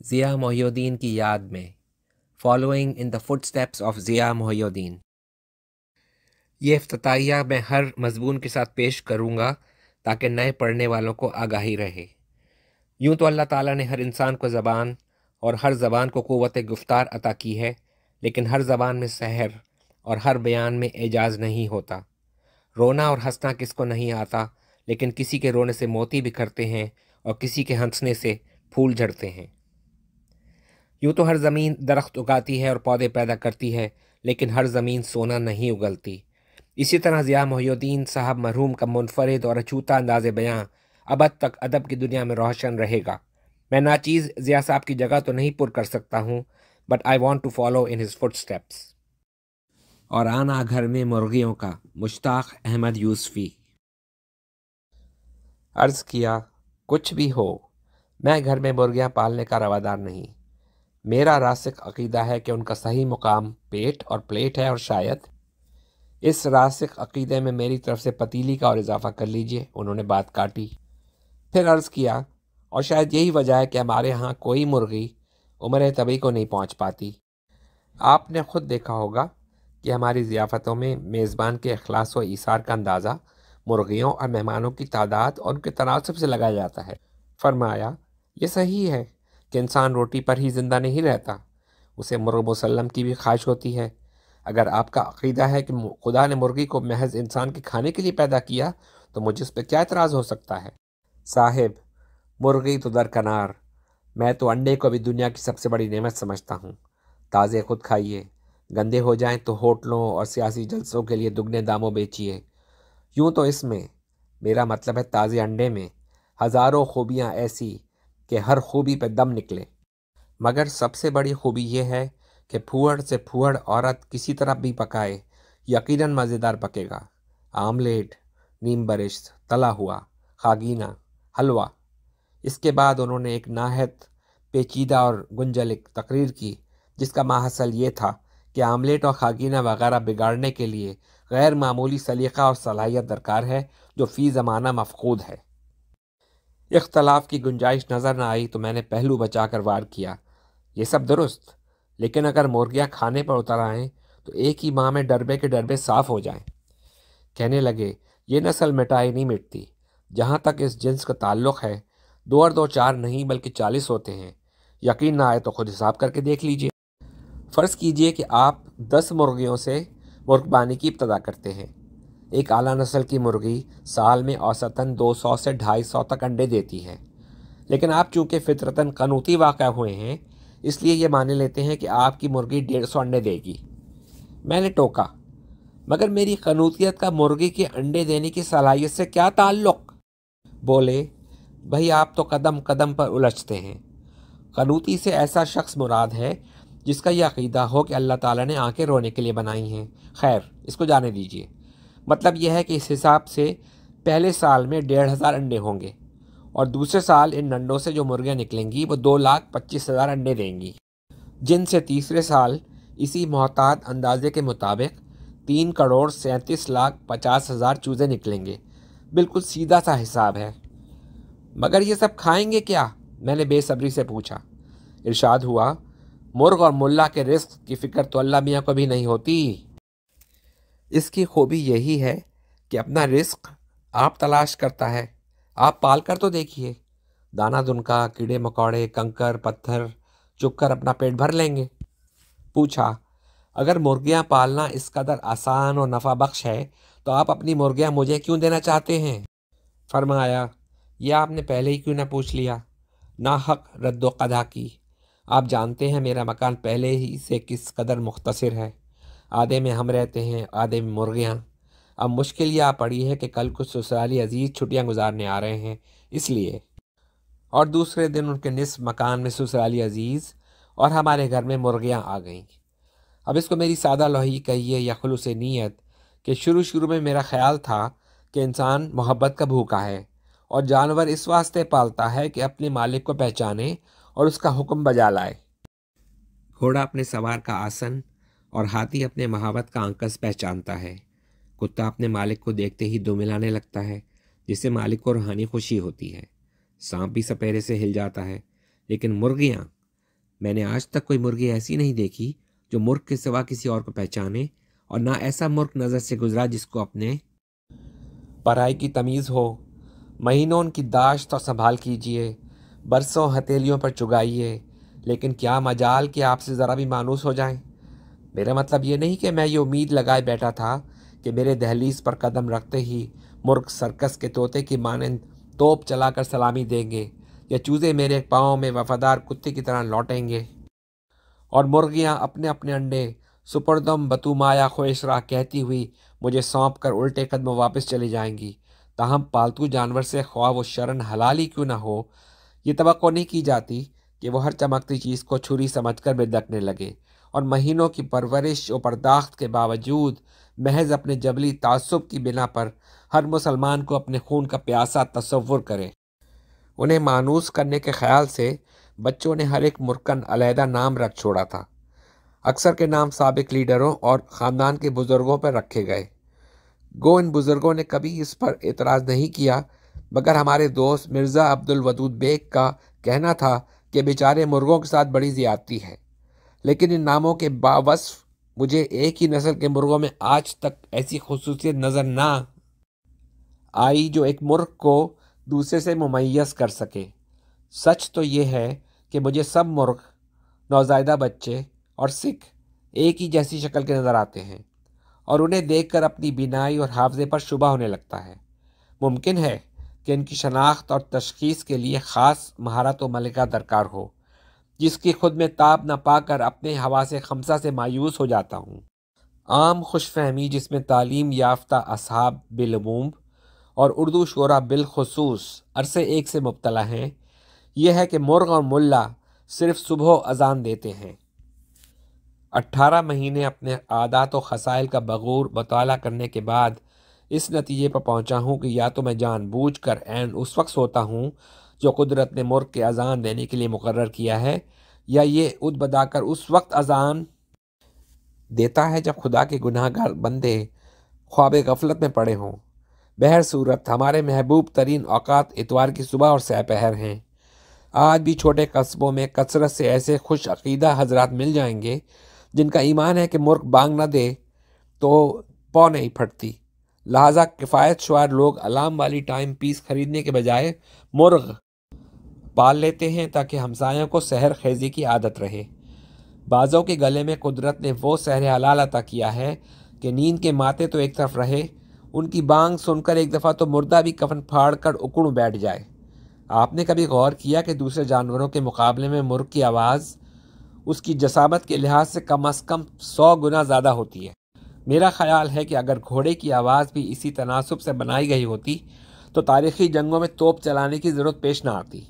ضیاء محی الدین کی یاد میں following in the footsteps of Zia Mohiuddin. یہ افتتاحیہ میں ہر مضمون کے ساتھ پیش کروں گا تاکہ نئے پڑھنے والوں کو آگاہی رہے۔ یوں تو اللہ تعالیٰ نے ہر انسان کو زبان اور ہر زبان کو قوت گفتار عطا کی ہے، لیکن ہر زبان میں سحر اور ہر بیان میں اعجاز نہیں ہوتا۔ رونا اور ہنسنا کس کو نہیں آتا، لیکن کسی کے رونے سے موتی بکھرتے ہیں اور کسی کے ہنسنے سے پھول جھڑتے ہیں۔ یوں تو ہر زمین درخت اگاتی ہے اور پودے پیدا کرتی ہے، لیکن ہر زمین سونا نہیں اگلتی۔ اسی طرح ضیاء محی الدین صاحب مرحوم کا منفرد اور اچھوتا انداز بیاں ابد تک ادب کی دنیا میں روشن رہے گا۔ میں ناچیز ضیاء صاحب کی جگہ تو نہیں پر کر سکتا ہوں، but I want to follow in his footsteps. اور آنا گھر میں مرغیوں کا، مشتاق احمد یوسفی۔ عرض کیا، کچھ بھی ہو، میں گھر میں مرغیاں پالنے کا روادار نہیں۔ میرا راسخ عقیدہ ہے کہ ان کا صحیح مقام پیٹ اور پلیٹ ہے، اور شاید اس راسخ عقیدے میں میری طرف سے پتیلی کا اور اضافہ کر لیجئے۔ انہوں نے بات کاٹی، پھر عرض کیا، اور شاید یہی وجہ ہے کہ ہمارے ہاں کوئی مرغی عمر طبی کو نہیں پہنچ پاتی۔ آپ نے خود دیکھا ہوگا کہ ہماری ضیافتوں میں میزبان کے اخلاص و ایثار کا اندازہ مرغیوں اور مہمانوں کی تعداد اور ان کے تناسب سے لگایا جاتا ہے۔ فرمایا، یہ صحیح ہے کہ انسان روٹی پر ہی زندہ نہیں رہتا، اسے مرغ مسلم کی بھی خواہش ہوتی ہے۔ اگر آپ کا عقیدہ ہے کہ خدا نے مرغی کو محض انسان کے کھانے کے لیے پیدا کیا تو مجھے اس پہ کیا اعتراض ہو سکتا ہے؟ صاحب، مرغی تو درکنار، میں تو انڈے کو بھی دنیا کی سب سے بڑی نعمت سمجھتا ہوں۔ تازے خود کھائیے، گندے ہو جائیں تو ہوٹلوں اور سیاسی جلسوں کے لیے دگنے داموں بیچیے۔ یوں تو اس میں، میرا مطلب ہے تازے انڈے میں، ہزاروں خوبیاں ایسی کہ ہر خوبی پہ دم نکلے۔ مگر سب سے بڑی خوبی یہ ہے کہ پھوڑ سے پھوڑ عورت کسی طرح بھی پکائے یقیناً مزیدار پکے گا۔ آملیٹ، نیم برشت، تلا ہوا، خاگینہ، حلوہ۔ اس کے بعد انہوں نے ایک نہایت پیچیدہ اور گنجلک تقریر کی، جس کا ماحصل یہ تھا کہ آملیٹ اور خاگینہ وغیرہ بگاڑنے کے لیے غیر معمولی سلیقہ اور صلاحیت درکار ہے، جو فی زمانہ مفقود ہے۔ اختلاف کی گنجائش نظر نہ آئی تو میں نے پہلو بچا کر وار کیا، یہ سب درست، لیکن اگر مرغیاں کھانے پر اتر آئیں تو ایک ہی ماہ میں ڈربے کے ڈربے صاف ہو جائیں۔ کہنے لگے، یہ نسل مٹائی نہیں مٹتی۔ جہاں تک اس جنس کا تعلق ہے، 2 اور 2 4 نہیں بلکہ 40 ہوتے ہیں۔ یقین نہ آئے تو خود حساب کر کے دیکھ لیجئے۔ فرض کیجئے کہ آپ 10 مرغیوں سے مرغبانی کی ابتدا کرتے ہیں۔ ایک اعلیٰ نسل کی مرغی سال میں اوسطاً 200 سے 250 تک انڈے دیتی ہے، لیکن آپ چونکہ فطرتاً قنوطی واقع ہوئے ہیں، اس لیے یہ مانے لیتے ہیں کہ آپ کی مرغی 150 انڈے دے گی۔ میں نے ٹوکا، مگر میری قنوطیت کا مرغی کے انڈے دینے کی صلاحیت سے کیا تعلق؟ بولے، بھئی آپ تو قدم قدم پر الجھتے ہیں۔ قنوطی سے ایسا شخص مراد ہے جس کا یہ عقیدہ ہو کہ اللہ تعالیٰ نے آنکھیں رونے کے لیے بنائی ہیں۔ خیر، اس کو جانے دیجئے۔ مطلب یہ ہے کہ اس حساب سے پہلے سال میں 1,500 انڈے ہوں گے، اور دوسرے سال ان انڈوں سے جو مرغیاں نکلیں گی وہ 2,25,000 انڈے دیں گی، جن سے تیسرے سال اسی محتاط اندازے کے مطابق 3,37,50,000 چوزے نکلیں گے۔ بالکل سیدھا سا حساب ہے۔ مگر یہ سب کھائیں گے کیا؟ میں نے بے صبری سے پوچھا۔ ارشاد ہوا، مرغ اور ملا کے رزق کی فکر تو اللہ میاں کو بھی نہیں ہوتی۔ اس کی خوبی یہی ہے کہ اپنا رزق آپ تلاش کرتا ہے۔ آپ پال کر تو دیکھیے، دانہ دنکا، کیڑے مکوڑے، کنکر پتھر چک کر اپنا پیٹ بھر لیں گے۔ پوچھا، اگر مرغیاں پالنا اس قدر آسان اور نفع بخش ہے تو آپ اپنی مرغیاں مجھے کیوں دینا چاہتے ہیں؟ فرمایا، یہ آپ نے پہلے ہی کیوں نہ پوچھ لیا؟ ناحق رد و قضا کی۔ آپ جانتے ہیں میرا مکان پہلے ہی سے کس قدر مختصر ہے۔ آدھے میں ہم رہتے ہیں، آدھے میں مرغیاں۔ اب مشکل یہ پڑی ہے کہ کل کچھ سسرالی عزیز چھٹیاں گزارنے آ رہے ہیں، اس لیے، اور دوسرے دن ان کے نصف مکان میں سسرالی عزیز اور ہمارے گھر میں مرغیاں آ گئیں۔ اب اس کو میری سادہ لوحی کہیے یا خلوص نیت کہ شروع میں میرا خیال تھا کہ انسان محبت کا بھوکا ہے، اور جانور اس واسطے پالتا ہے کہ اپنے مالک کو پہچانے اور اس کا حکم بجا لائے۔ گھوڑا اپنے سوار کا آسن اور ہاتھی اپنے مہابت کا آنکس پہچانتا ہے۔ کتا اپنے مالک کو دیکھتے ہی دم ملانے لگتا ہے، جس سے مالک کو روحانی خوشی ہوتی ہے۔ سانپ بھی سپیرے سے ہل جاتا ہے، لیکن مرغیاں میں نے آج تک کوئی مرغی ایسی نہیں دیکھی جو مرغ کے سوا کسی اور کو پہچانے، اور نہ ایسا مرغ نظر سے گزرا جس کو اپنے پرائی کی تمیز ہو۔ مہینوں ان کی داشت اور سنبھال کیجیے، برسوں ہتھیلیوں پر چگائیے، لیکن کیا مجال کہ آپ سے ذرا بھی مانوس ہو جائیں۔ میرا مطلب یہ نہیں کہ میں یہ امید لگائے بیٹھا تھا کہ میرے دہلیز پر قدم رکھتے ہی مرغ سرکس کے طوطے کی مانند توپ چلا کر سلامی دیں گے، یا چوزے میرے پاؤں میں وفادار کتے کی طرح لوٹیں گے، اور مرغیاں اپنے اپنے انڈے سپردم بتومایا خویشرا کہتی ہوئی مجھے سونپ کر الٹے قدم واپس چلی جائیں گی۔ تاہم پالتو جانور سے خواہ وہ شرن حلال ہی کیوں نہ ہو، یہ توقع نہیں کی جاتی کہ وہ ہر چمکتی چیز کو چھری سمجھ کر بدکنے لگے، اور مہینوں کی پرورش و پرداخت کے باوجود محض اپنے جبلی تعصب کی بنا پر ہر مسلمان کو اپنے خون کا پیاسا تصور کرے۔ انہیں مانوس کرنے کے خیال سے بچوں نے ہر ایک مرکن علیحدہ نام رکھ چھوڑا تھا۔ اکثر کے نام سابق لیڈروں اور خاندان کے بزرگوں پر رکھے گئے۔ گو ان بزرگوں نے کبھی اس پر اعتراض نہیں کیا، مگر ہمارے دوست مرزا عبدالودود بیگ کا کہنا تھا کہ بیچارے مرغوں کے ساتھ بڑی زیادتی ہے۔ لیکن ان ناموں کے باوصف مجھے ایک ہی نسل کے مرغوں میں آج تک ایسی خصوصیت نظر نہ آئی جو ایک مرغ کو دوسرے سے ممیز کر سکے۔ سچ تو یہ ہے کہ مجھے سب مرغ، نوزائیدہ بچے اور سکھ ایک ہی جیسی شکل کے نظر آتے ہیں، اور انہیں دیکھ کر اپنی بینائی اور حافظے پر شبہ ہونے لگتا ہے۔ ممکن ہے کہ ان کی شناخت اور تشخیص کے لیے خاص مہارت و ملکہ درکار ہو، جس کی خود میں تاب نہ پا کر اپنے حواس خمسہ سے مایوس ہو جاتا ہوں۔ عام خوش فہمی جس میں تعلیم یافتہ اصحاب بالعموم اور اردو شعراء بالخصوص عرصے ایک سے مبتلا ہیں، یہ ہے کہ مرغ اور ملا صرف صبح اذان دیتے ہیں۔ 18 مہینے اپنے عادات و خصائل کا بغور مطالعہ کرنے کے بعد اس نتیجے پر پہنچا ہوں کہ یا تو میں جان بوجھ کر عین اس وقت سوتا ہوں جو قدرت نے مرغ کے اذان دینے کے لیے مقرر کیا ہے، یا یہ عد بدا کر اس وقت اذان دیتا ہے جب خدا کے گناہ گار بندے خواب غفلت میں پڑے ہوں۔ بہر صورت ہمارے محبوب ترین اوقات اتوار کی صبح اور سہ پہر ہیں۔ آج بھی چھوٹے قصبوں میں کثرت سے ایسے خوش عقیدہ حضرات مل جائیں گے جن کا ایمان ہے کہ مرغ بانگ نہ دے تو پاؤں نہیں پھٹتی، لہٰذا کفایت شعار لوگ الارم والی ٹائم پیس خریدنے کے بجائے مرغ پال لیتے ہیں تاکہ ہمسایوں کو سحر خیزی کی عادت رہے۔ بعضوں کے گلے میں قدرت نے وہ سحر حلال عطا کیا ہے کہ نیند کے ماتے تو ایک طرف رہے، ان کی بانگ سن کر ایک دفعہ تو مردہ بھی کفن پھاڑ کر اکڑ بیٹھ جائے۔ آپ نے کبھی غور کیا کہ دوسرے جانوروں کے مقابلے میں مرغ کی آواز اس کی جسامت کے لحاظ سے کم از کم 100 گنا زیادہ ہوتی ہے؟ میرا خیال ہے کہ اگر گھوڑے کی آواز بھی اسی تناسب سے بنائی گئی ہوتی تو تاریخی جنگوں میں توپ چلانے کی ضرورت پیش نہ آتی۔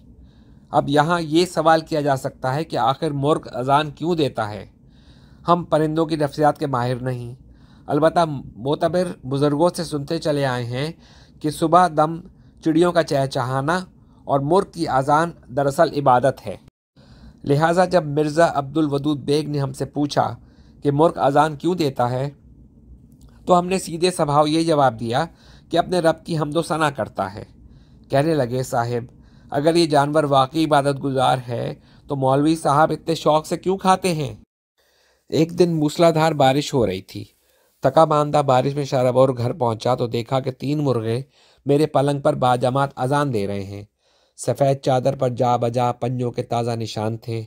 اب یہاں یہ سوال کیا جا سکتا ہے کہ آخر مرغ اذان کیوں دیتا ہے؟ ہم پرندوں کی نفسیات کے ماہر نہیں، البتہ معتبر بزرگوں سے سنتے چلے آئے ہیں کہ صبح دم چڑیوں کا چہچہانا اور مرغ کی اذان دراصل عبادت ہے۔ لہٰذا جب مرزا عبدالودود بیگ نے ہم سے پوچھا کہ مرغ اذان کیوں دیتا ہے تو ہم نے سیدھے سبھاؤ یہ جواب دیا کہ اپنے رب کی حمد و ثنا کرتا ہے۔ کہنے لگے، صاحب اگر یہ جانور واقعی عبادت گزار ہے تو مولوی صاحب اتنے شوق سے کیوں کھاتے ہیں؟ ایک دن موسلادھار بارش ہو رہی تھی۔ تھکا ماندہ بارش میں شرابور گھر پہنچا تو دیکھا کہ 3 مرغے میرے پلنگ پر باجماعت اذان دے رہے ہیں۔ سفید چادر پر جا بجا پنجوں کے تازہ نشان تھے،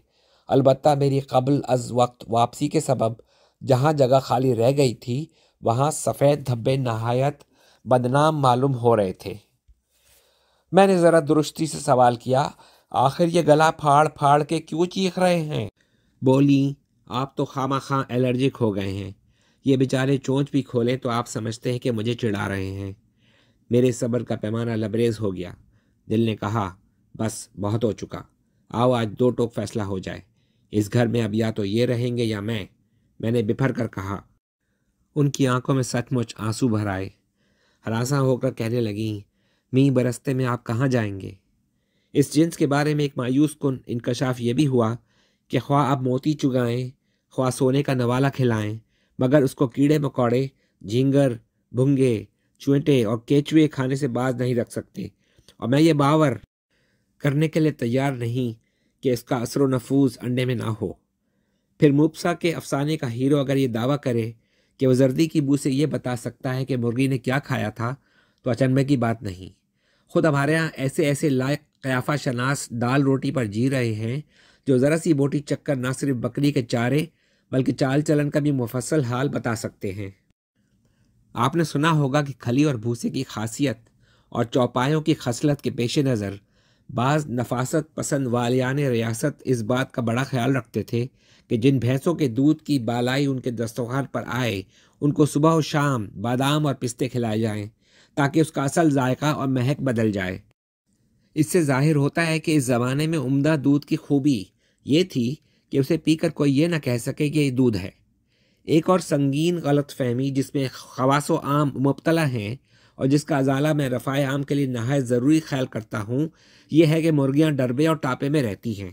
البتہ میری قبل از وقت واپسی کے سبب جہاں جگہ خالی رہ گئی تھی وہاں سفید دھبے نہایت بدنام معلوم ہو رہے تھے۔ میں نے ذرا درستی سے سوال کیا، آخر یہ گلا پھاڑ پھاڑ کے کیوں چیخ رہے ہیں؟ بولی، آپ تو خواہ مخواہ الرجک ہو گئے ہیں، یہ بیچارے چونچ بھی کھولیں تو آپ سمجھتے ہیں کہ مجھے چڑھا رہے ہیں۔ میرے صبر کا پیمانہ لبریز ہو گیا۔ دل نے کہا، بس بہت ہو چکا، آؤ آج 2 ٹوک فیصلہ ہو جائے، اس گھر میں اب یا تو یہ رہیں گے یا میں نے بپھر کر کہا۔ ان کی آنکھوں میں سچ مچ آنسو بھر آئے، ہراساں ہو کر کہنے لگیں، مینہ برستے میں آپ کہاں جائیں گے؟ اس جنس کے بارے میں ایک مایوس کن انکشاف یہ بھی ہوا کہ خواہ آپ موتی چگائیں، خواہ سونے کا نوالہ کھلائیں، مگر اس کو کیڑے مکوڑے، جھینگر، بھنگے، چوئنٹے اور کیچوے کھانے سے باز نہیں رکھ سکتے، اور میں یہ باور کرنے کے لیے تیار نہیں کہ اس کا اثر و نفوذ انڈے میں نہ ہو۔ پھر موپسا کے افسانے کا ہیرو اگر یہ دعویٰ کرے کہ وہ زردی کی بو سے یہ بتا سکتا ہے کہ مرغی نے کیا کھایا تھا تو اچنبے کی بات نہیں۔ خود ہمارے ہاں ایسے لائق قیافہ شناس دال روٹی پر جی رہے ہیں جو ذرا سی بوٹی چکر نہ صرف بکری کے چارے بلکہ چال چلن کا بھی مفصل حال بتا سکتے ہیں۔ آپ نے سنا ہوگا کہ کھلی اور بھوسے کی خاصیت اور چوپایوں کی خصلت کے پیش نظر بعض نفاست پسند والیان ریاست اس بات کا بڑا خیال رکھتے تھے کہ جن بھینسوں کے دودھ کی بالائی ان کے دسترخوان پر آئے ان کو صبح و شام بادام اور پستے کھلائے جائیں تاکہ اس کا اصل ذائقہ اور مہک بدل جائے۔ اس سے ظاہر ہوتا ہے کہ اس زمانے میں عمدہ دودھ کی خوبی یہ تھی کہ اسے پی کر کوئی یہ نہ کہہ سکے کہ یہ دودھ ہے۔ ایک اور سنگین غلط فہمی جس میں خواص و عام مبتلا ہیں اور جس کا ازالہ میں رفع عام کے لیے نہایت ضروری خیال کرتا ہوں یہ ہے کہ مرغیاں ڈربے اور ٹاپے میں رہتی ہیں۔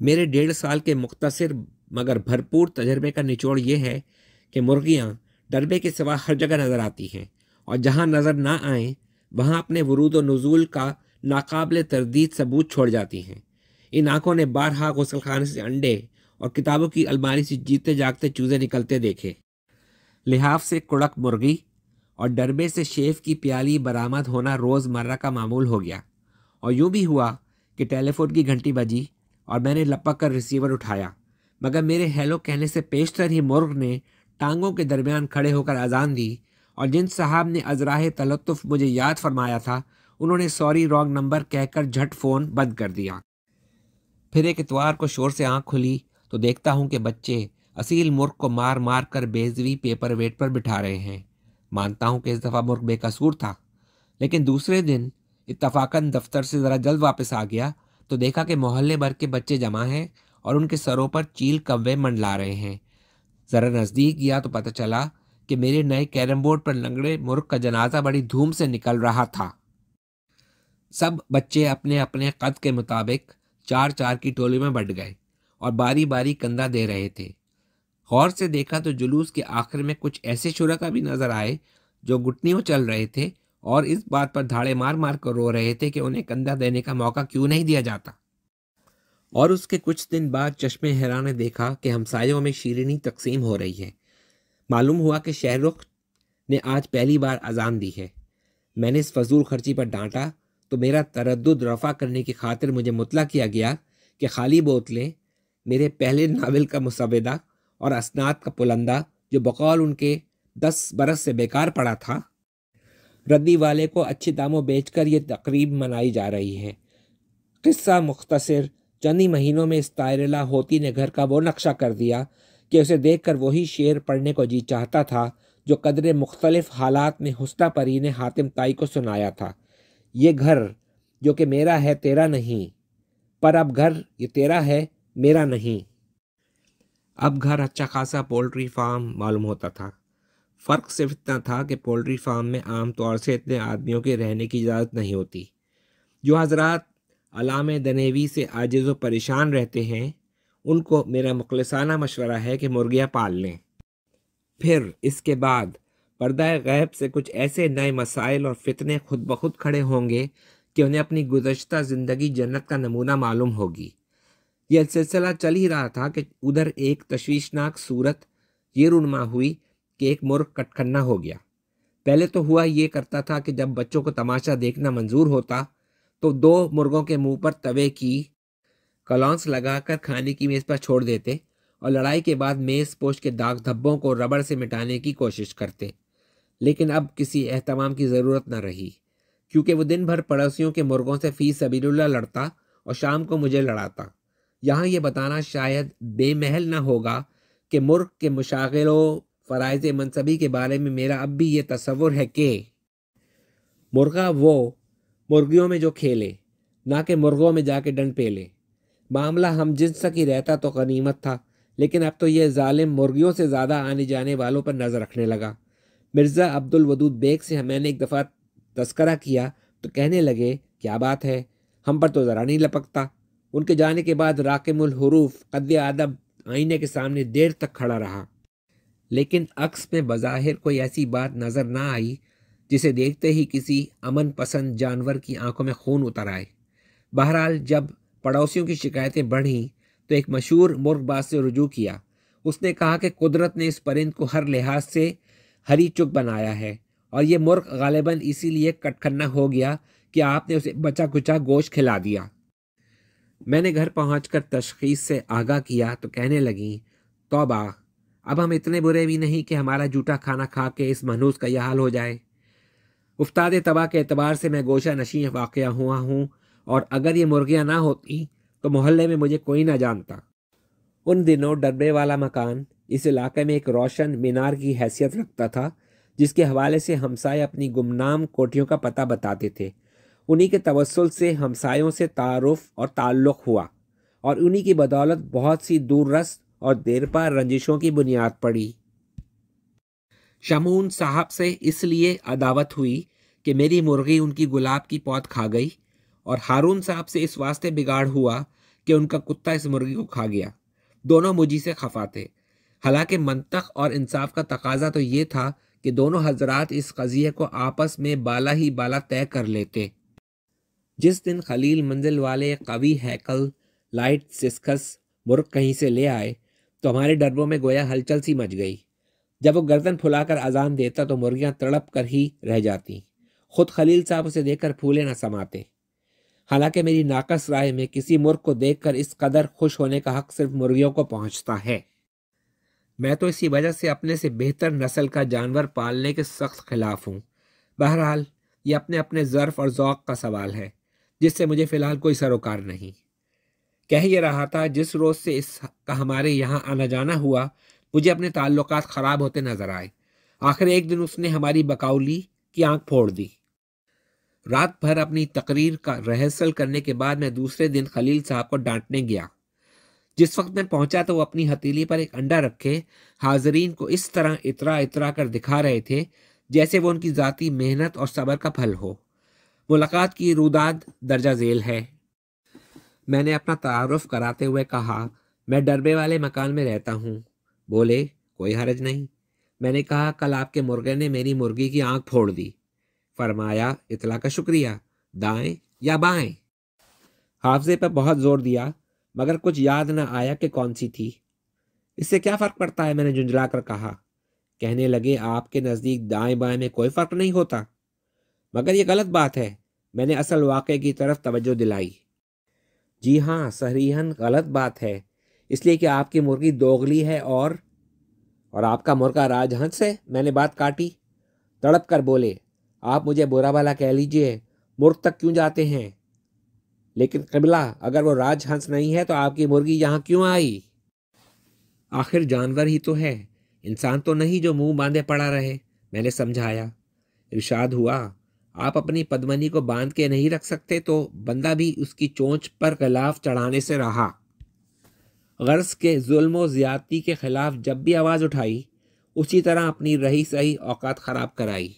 میرے 1.5 سال کے مختصر مگر بھرپور تجربے کا نچوڑ یہ ہے کہ مرغیاں ڈربے کے سوا ہر جگہ نظر آتی ہیں اور جہاں نظر نہ آئیں وہاں اپنے ورود و نزول کا ناقابل تردید ثبوت چھوڑ جاتی ہیں۔ ان آنکھوں نے بارہا غسل خانے سے انڈے اور کتابوں کی الماری سے جیتے جاگتے چوزے نکلتے دیکھے۔ لحاف سے کڑک مرغی اور ڈربے سے شیف کی پیالی برآمد ہونا روز مرہ کا معمول ہو گیا، اور یوں بھی ہوا کہ ٹیلی فون کی گھنٹی بجی اور میں نے لپک کر ریسیور اٹھایا، مگر میرے ہیلو کہنے سے پیشتر ہی مرغ نے ٹانگوں کے درمیان کھڑے ہو کر اذان دی، اور جن صاحب نے ازراہ تلطف مجھے یاد فرمایا تھا انہوں نے سوری رانگ نمبر کہہ کر جھٹ فون بند کر دیا۔ پھر ایک اتوار کو شور سے آنکھ کھلی تو دیکھتا ہوں کہ بچے اصیل مرغ کو مار مار کر بیضوی پیپر ویٹ پر بٹھا رہے ہیں۔ مانتا ہوں کہ اس دفعہ مرغ بے قصور تھا، لیکن دوسرے دن اتفاقاً دفتر سے ذرا جلد واپس آ گیا تو دیکھا کہ محلے بھر کے بچے جمع ہیں اور ان کے سروں پر چیل کوے منڈلا رہے ہیں۔ ذرا نزدیک گیا تو پتہ چلا کہ میرے نئے کیرم بورڈ پر لنگڑے مرغ کا جنازہ بڑی دھوم سے نکل رہا تھا۔ سب بچے اپنے اپنے قد کے مطابق 4 کی ٹولی میں بٹ گئے اور باری باری کندھا دے رہے تھے۔ غور سے دیکھا تو جلوس کے آخر میں کچھ ایسے شرکا بھی نظر آئے جو گھٹنیوں چل رہے تھے اور اس بات پر دھاڑے مار مار کر رو رہے تھے کہ انہیں کندھا دینے کا موقع کیوں نہیں دیا جاتا۔ اور اس کے کچھ دن بعد چشمے حیران نے دیکھا کہ ہمسایوں میں شیرینی تقسیم ہو رہی ہے۔ معلوم ہوا کہ شاہ رخ نے آج پہلی بار اذان دی ہے۔ میں نے اس فضول خرچی پر ڈانٹا تو میرا تردد رفع کرنے کی خاطر مجھے مطلع کیا گیا کہ خالی بوتلیں، میرے پہلے ناول کا مسودہ اور اسناد کا پلندہ جو بقول ان کے 10 برس سے بیکار پڑا تھا، ردی والے کو اچھے داموں بیچ کر یہ تقریب منائی جا رہی ہے۔ قصہ مختصر، چند ہی مہینوں میں استائرلا ہوتی نے گھر کا وہ نقشہ کر دیا کہ اسے دیکھ کر وہی شعر پڑھنے کو جی چاہتا تھا جو قدرے مختلف حالات میں حسنہ پری نے حاتم طائی کو سنایا تھا۔ یہ گھر جو کہ میرا ہے تیرا نہیں، پر اب گھر یہ تیرا ہے میرا نہیں۔ اب گھر اچھا خاصا پولٹری فارم معلوم ہوتا تھا۔ فرق صرف اتنا تھا کہ پولٹری فارم میں عام طور سے اتنے آدمیوں کے رہنے کی اجازت نہیں ہوتی۔ جو حضرات علام دنیوی سے عاجز و پریشان رہتے ہیں ان کو میرا مخلصانہ مشورہ ہے کہ مرغیاں پال لیں۔ پھر اس کے بعد پردہ غیب سے کچھ ایسے نئے مسائل اور فتنے خود بخود کھڑے ہوں گے کہ انہیں اپنی گزشتہ زندگی جنت کا نمونہ معلوم ہوگی۔ یہ سلسلہ چل ہی رہا تھا کہ ادھر ایک تشویشناک صورت یہ رونما ہوئی کہ ایک مرغ کٹکھنا ہو گیا۔ پہلے تو ہوا یہ کرتا تھا کہ جب بچوں کو تماشا دیکھنا منظور ہوتا تو 2 مرغوں کے منہ پر توے کی کلونس لگا کر کھانے کی میز پر چھوڑ دیتے اور لڑائی کے بعد میز پوش کے داغ دھبوں کو ربڑ سے مٹانے کی کوشش کرتے۔ لیکن اب کسی اہتمام کی ضرورت نہ رہی، کیونکہ وہ دن بھر پڑوسیوں کے مرغوں سے فی سبیل اللہ لڑتا اور شام کو مجھے لڑاتا۔ یہاں یہ بتانا شاید بے محل نہ ہوگا کہ مرغ کے مشاغل و فرائض منصبی کے بارے میں میرا اب بھی یہ تصور ہے کہ مرغا وہ مرغیوں میں جو کھیلے، نہ کہ مرغوں میں جا کے ڈنڈ پیلے۔ معاملہ ہم جنس کی رہتا تو غنیمت تھا، لیکن اب تو یہ ظالم مرغیوں سے زیادہ آنے جانے والوں پر نظر رکھنے لگا۔ مرزا عبد الودود بیگ سے میں نے ایک دفعہ تذکرہ کیا تو کہنے لگے کیا بات ہے، ہم پر تو ذرا نہیں لپکتا۔ ان کے جانے کے بعد راقم الحروف قد ادب آئینے کے سامنے دیر تک کھڑا رہا، لیکن عکس میں بظاہر کوئی ایسی بات نظر نہ آئی جسے دیکھتے ہی کسی امن پسند جانور کی آنکھوں میں خون اتر آئے۔ بہرحال جب پڑوسیوں کی شکایتیں بڑھیں تو ایک مشہور مرغ باز سے رجوع کیا۔ اس نے کہا کہ قدرت نے اس پرند کو ہر لحاظ سے ہری چک بنایا ہے اور یہ مرغ غالباً اسی لیے کٹکھنا ہو گیا کہ آپ نے اسے بچا کچا گوشت کھلا دیا۔ میں نے گھر پہنچ کر تشخیص سے آگاہ کیا تو کہنے لگیں، توبہ، اب ہم اتنے برے بھی نہیں کہ ہمارا جھوٹا کھانا کھا کے اس منحوس کا یہ حال ہو جائے۔ افتاد تباہ کے اعتبار سے میں گوشہ نشیں واقع ہوا ہوں، اور اگر یہ مرغیاں نہ ہوتی تو محلے میں مجھے کوئی نہ جانتا۔ ان دنوں ڈربے والا مکان اس علاقے میں ایک روشن مینار کی حیثیت رکھتا تھا، جس کے حوالے سے ہمسائے اپنی گمنام کوٹھیوں کا پتہ بتاتے تھے۔ انہی کے توسل سے ہمسایوں سے تعارف اور تعلق ہوا، اور انہی کی بدولت بہت سی دور رس اور دیرپا رنجشوں کی بنیاد پڑی۔ شمعون صاحب سے اس لیے عداوت ہوئی کہ میری مرغی ان کی گلاب کی پود کھا گئی، اور ہارون صاحب سے اس واسطے بگاڑ ہوا کہ ان کا کتا اس مرغی کو کھا گیا۔ دونوں مجھے سے خفا تھے، حالانکہ منطق اور انصاف کا تقاضا تو یہ تھا کہ دونوں حضرات اس قضیے کو آپس میں بالا ہی بالا طے کر لیتے۔ جس دن خلیل منزل والے قوی ہیکل لائٹ سسکس مرغ کہیں سے لے آئے تو ہمارے ڈربوں میں گویا ہلچل سی مچ گئی۔ جب وہ گردن پھلا کر اذان دیتا تو مرغیاں تڑپ کر ہی رہ جاتی، خود خلیل صاحب اسے دیکھ کر پھولے نہ سماتے۔ حالانکہ میری ناقص رائے میں کسی مرغ کو دیکھ کر اس قدر خوش ہونے کا حق صرف مرغیوں کو پہنچتا ہے۔ میں تو اسی وجہ سے اپنے سے بہتر نسل کا جانور پالنے کے سخت خلاف ہوں۔ بہرحال یہ اپنے اپنے ظرف اور ذوق کا سوال ہے، جس سے مجھے فی الحال کوئی سروکار نہیں۔ کہہ یہ رہا تھا، جس روز سے اس کا ہمارے یہاں آنا جانا ہوا مجھے اپنے تعلقات خراب ہوتے نظر آئے۔ آخر ایک دن اس نے ہماری بقولی کی آنکھ پھوڑ دی۔ رات بھر اپنی تقریر کا ریہرسل کرنے کے بعد میں دوسرے دن خلیل صاحب کو ڈانٹنے گیا۔ جس وقت میں پہنچا تو وہ اپنی ہتھیلی پر ایک انڈا رکھے حاضرین کو اس طرح اترا اترا کر دکھا رہے تھے جیسے وہ ان کی ذاتی محنت اور صبر کا پھل ہو۔ ملاقات کی روداد درجہ ذیل ہے۔ میں نے اپنا تعارف کراتے ہوئے کہا، میں ڈربے والے مکان میں رہتا ہوں۔ بولے، کوئی حرج نہیں۔ میں نے کہا، کل آپ کے مرغے نے میری مرغی کی آنکھ پھوڑ دی۔ فرمایا، اطلاع کا شکریہ، دائیں یا بائیں؟ حافظے پر بہت زور دیا مگر کچھ یاد نہ آیا کہ کون سی تھی۔ اس سے کیا فرق پڑتا ہے؟ میں نے جھنجھلا کر کہا۔ کہنے لگے، آپ کے نزدیک دائیں بائیں میں کوئی فرق نہیں ہوتا؟ مگر یہ غلط بات ہے۔ میں نے اصل واقعے کی طرف توجہ دلائی۔ جی ہاں، صریحاً غلط بات ہے، اس لیے کہ آپ کی مرغی دوغلی ہے اور آپ کا مرغا راج ہنس ہے۔ میں نے بات کاٹی۔ تڑپ کر بولے، آپ مجھے برا بھلا کہہ لیجئے، مرغ تک کیوں جاتے ہیں؟ لیکن قبلہ، اگر وہ راج ہنس نہیں ہے تو آپ کی مرغی یہاں کیوں آئی؟ آخر جانور ہی تو ہے، انسان تو نہیں جو منہ باندھے پڑا رہے۔ میں نے سمجھایا۔ ارشاد ہوا، آپ اپنی پدمنی کو باندھ کے نہیں رکھ سکتے تو بندہ بھی اس کی چونچ پر غلاف چڑھانے سے رہا۔ غرض کے ظلم و زیادتی کے خلاف جب بھی آواز اٹھائی، اسی طرح اپنی رہی سہی اوقات خراب کرائی۔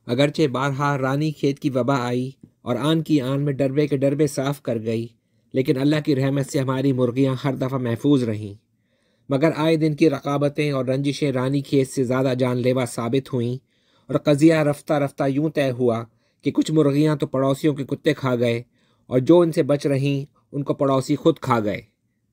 اگرچہ بارہا رانی کھیت کی وبا آئی اور آن کی آن میں ڈربے کے ڈربے صاف کر گئی، لیکن اللہ کی رحمت سے ہماری مرغیاں ہر دفعہ محفوظ رہیں۔ مگر آئے دن کی رقابتیں اور رنجشیں رانی کھیت سے زیادہ جان لیوا ثابت ہوئیں، اور قضیہ رفتہ رفتہ یوں طے ہوا کہ کچھ مرغیاں تو پڑوسیوں کے کتے کھا گئے، اور جو ان سے بچ رہیں ان کو پڑوسی خود کھا گئے۔